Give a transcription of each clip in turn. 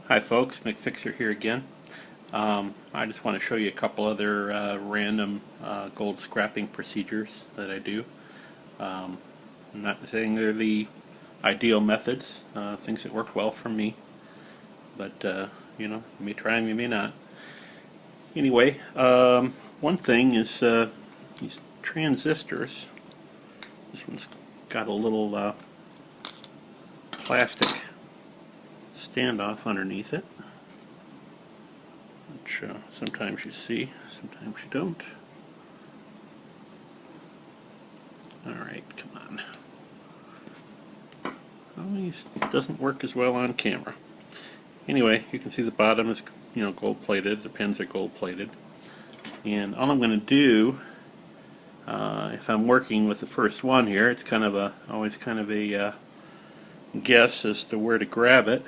Hi folks, McFixer here again. I just want to show you a couple other random gold scrapping procedures that I do. I'm not saying they're the ideal methods, things that work well for me, but you know, you may try them, you may not. Anyway, one thing is these transistors. This one's got a little plastic standoff underneath it, which sometimes you see, sometimes you don't. Alright, come on. Oh, he doesn't work as well on camera. Anyway, you can see the bottom is, gold plated. The pins are gold plated. And all I'm going to do, if I'm working with the first one here, it's kind of always kind of a guess as to where to grab it.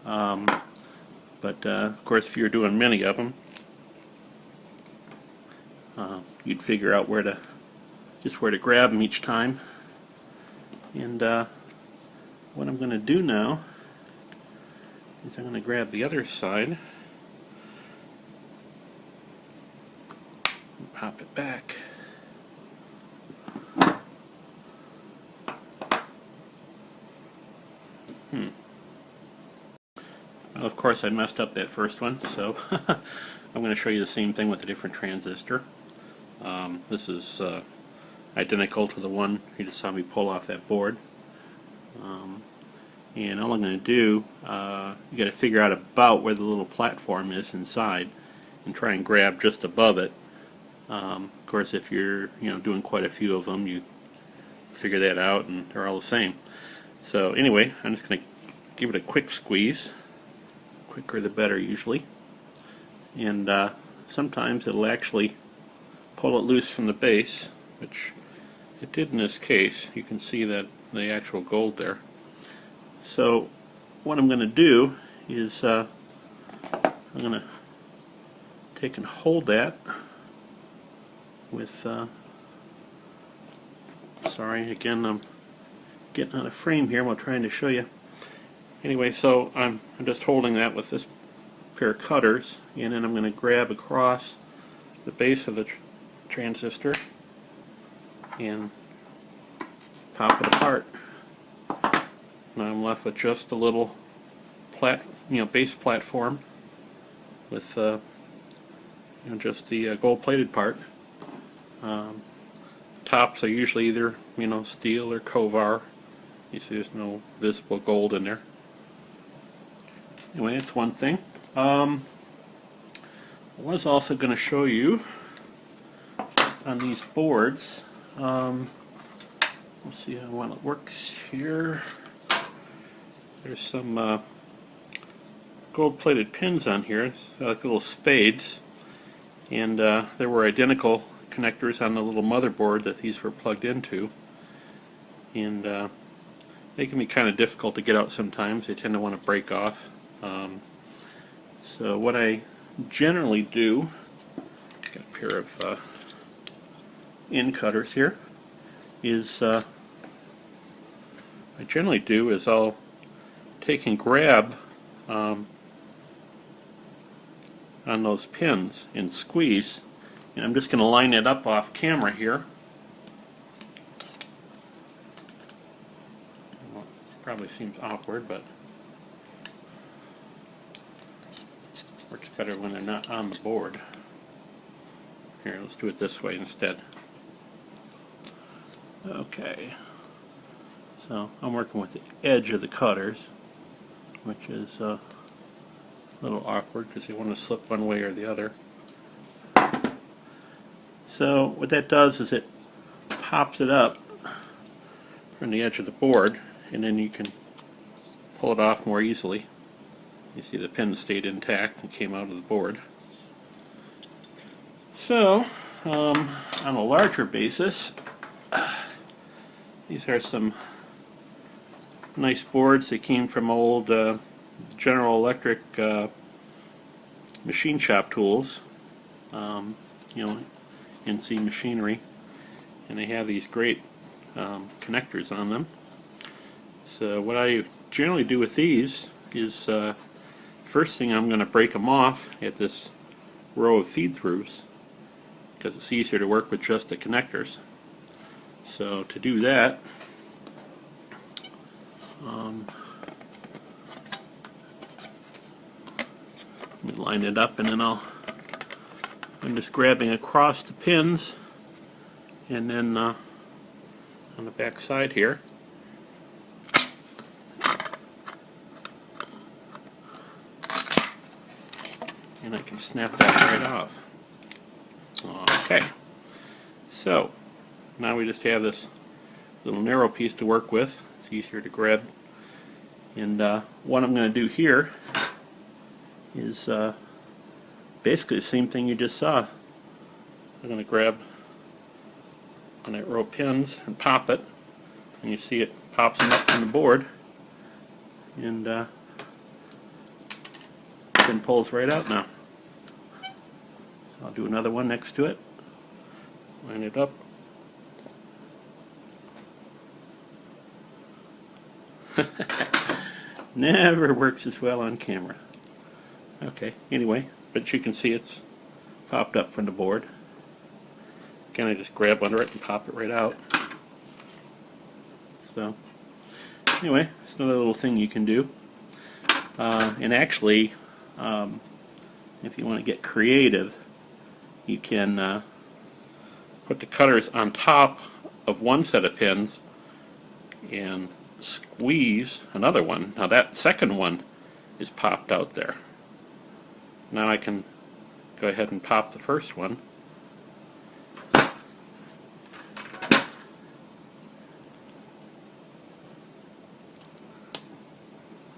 But of course, if you're doing many of them, you'd figure out where to grab them each time. And what I'm going to do now is I'm going to grab the other side and pop it back. Well, of course I messed up that first one, so I'm going to show you the same thing with a different transistor. This is identical to the one you just saw me pull off that board. And all I'm going to do, you got to figure out about where the little platform is inside and try and grab just above it. Of course, if you're doing quite a few of them, you figure that out and they're all the same. So anyway, I'm just going to give it a quick squeeze. Quicker the better usually. And sometimes it'll actually pull it loose from the base, which it did in this case. You can see that the actual gold there. So what I'm going to do is I'm going to take and hold that with sorry, again I'm getting out of frame here while trying to show you. Anyway, so I'm just holding that with this pair of cutters, and then I'm going to grab across the base of the transistor and pop it apart. Now I'm left with just the little base platform with just the gold-plated part. Tops are usually either steel or Kovar. You see, there's no visible gold in there. Anyway, that's one thing. I was also going to show you on these boards. Let's see how well it works here. There's some gold-plated pins on here, it's like little spades, and there were identical connectors on the little motherboard that these were plugged into, and they can be kind of difficult to get out sometimes. They tend to want to break off. So what I generally do, got a pair of end cutters here, is I'll take and grab on those pins and squeeze, and I'm just going to line it up off camera here. Well, probably seems awkward, but works better when they're not on the board. Here, let's do it this way instead. Okay, so I'm working with the edge of the cutters, which is a little awkward because you want to slip one way or the other. So what that does is it pops it up from the edge of the board, and then you can pull it off more easily. You see the pin stayed intact and came out of the board. So, on a larger basis, these are some nice boards that came from old General Electric machine shop tools, NC machinery, and they have these great connectors on them. So what I generally do with these is First thing, I'm going to break them off at this row of feed-throughs because it's easier to work with just the connectors. So to do that, let me line it up, and then I'm just grabbing across the pins, and then on the back side here, and I can snap that right off. Okay, so now we just have this little narrow piece to work with. It's easier to grab. And what I'm going to do here is basically the same thing you just saw. I'm going to grab on that row of pins and pop it, and you see it pops them up from the board, and pin pulls right out now. So I'll do another one next to it, line it up. Never works as well on camera. Okay, anyway, but you can see it's popped up from the board. Again, I just grab under it and pop it right out. So, anyway, it's another little thing you can do. And actually, if you want to get creative, you can put the cutters on top of one set of pins and squeeze another one. Now that second one is popped out there. Now I can go ahead and pop the first one.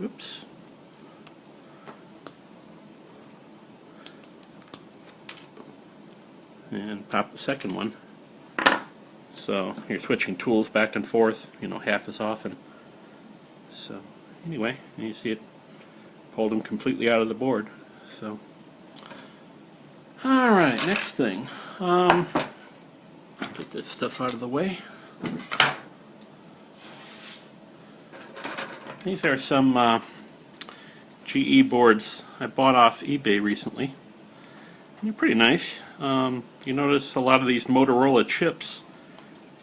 Oops. And pop the second one. So you're switching tools back and forth, half as often. So anyway, you see it pulled them completely out of the board. So, all right, next thing. Get this stuff out of the way. These are some GE boards I bought off eBay recently. And they're pretty nice. You notice a lot of these Motorola chips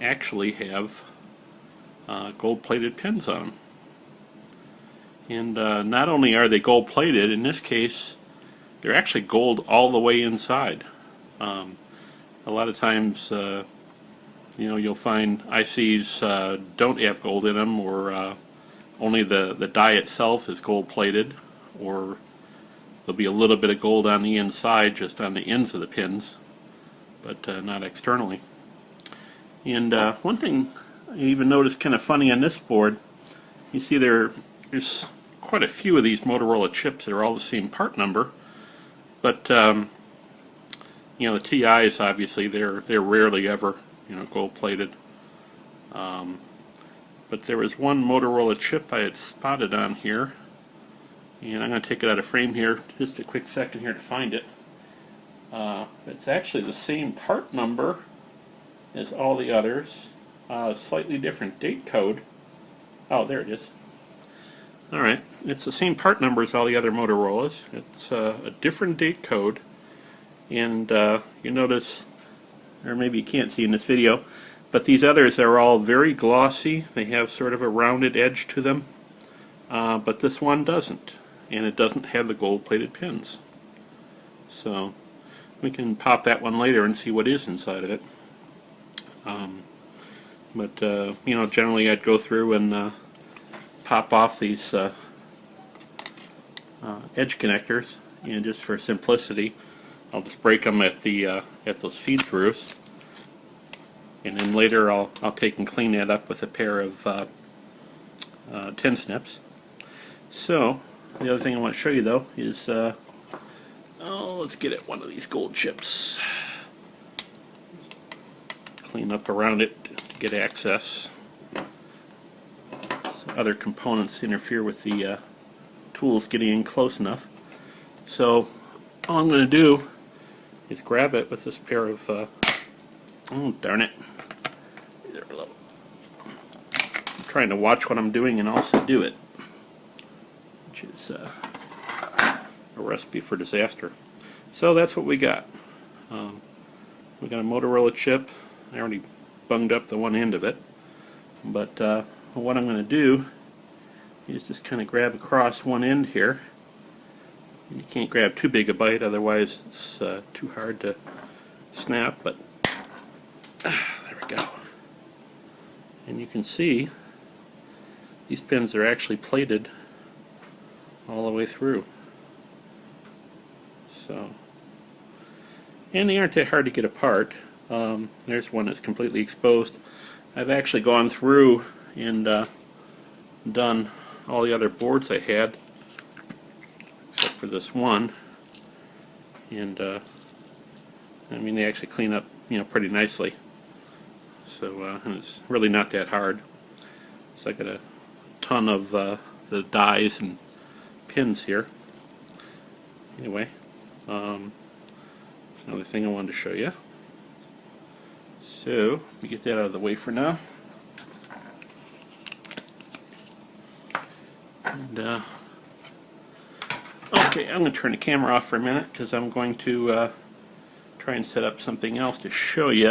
actually have gold-plated pins on them. And not only are they gold-plated, in this case, they're actually gold all the way inside. A lot of times, you'll find ICs don't have gold in them, or only the die itself is gold-plated, or there'll be a little bit of gold on the inside, just on the ends of the pins, but not externally. And one thing I even noticed kind of funny on this board, you see there's quite a few of these Motorola chips that are all the same part number, but the TIs, obviously they're rarely ever gold plated. But there was one Motorola chip I had spotted on here, and I'm going to take it out of frame here, just a quick second here to find it. It's actually the same part number as all the others, slightly different date code. Oh, there it is. Alright, it's the same part number as all the other Motorola's. It's a different date code, and you notice, or maybe you can't see in this video, but these others are all very glossy. They have sort of a rounded edge to them, but this one doesn't, and it doesn't have the gold-plated pins. So we can pop that one later and see what is inside of it. But generally I'd go through and pop off these edge connectors, and just for simplicity, I'll just break them at those feed throughs, and then later I'll take and clean that up with a pair of tin snips. So the other thing I want to show you though is let's get at one of these gold chips. Just clean up around it, get access. So other components interfere with the tools getting in close enough. So all I'm going to do is grab it with this pair of oh darn it, I'm trying to watch what I'm doing and also do it, which is a recipe for disaster. So that's what we got. We got a Motorola chip. I already bunged up the one end of it. But what I'm going to do is just kind of grab across one end here. You can't grab too big a bite, otherwise it's too hard to snap, but there we go. And you can see these pins are actually plated all the way through. So, and they aren't that hard to get apart. There's one that's completely exposed. I've actually gone through and done all the other boards I had, except for this one, and I mean, they actually clean up, pretty nicely. So, and it's really not that hard. So I got a ton of the dies and pins here. Anyway, there's another thing I wanted to show you. So, let me get that out of the way for now. And, okay, I'm going to turn the camera off for a minute because I'm going to try and set up something else to show you.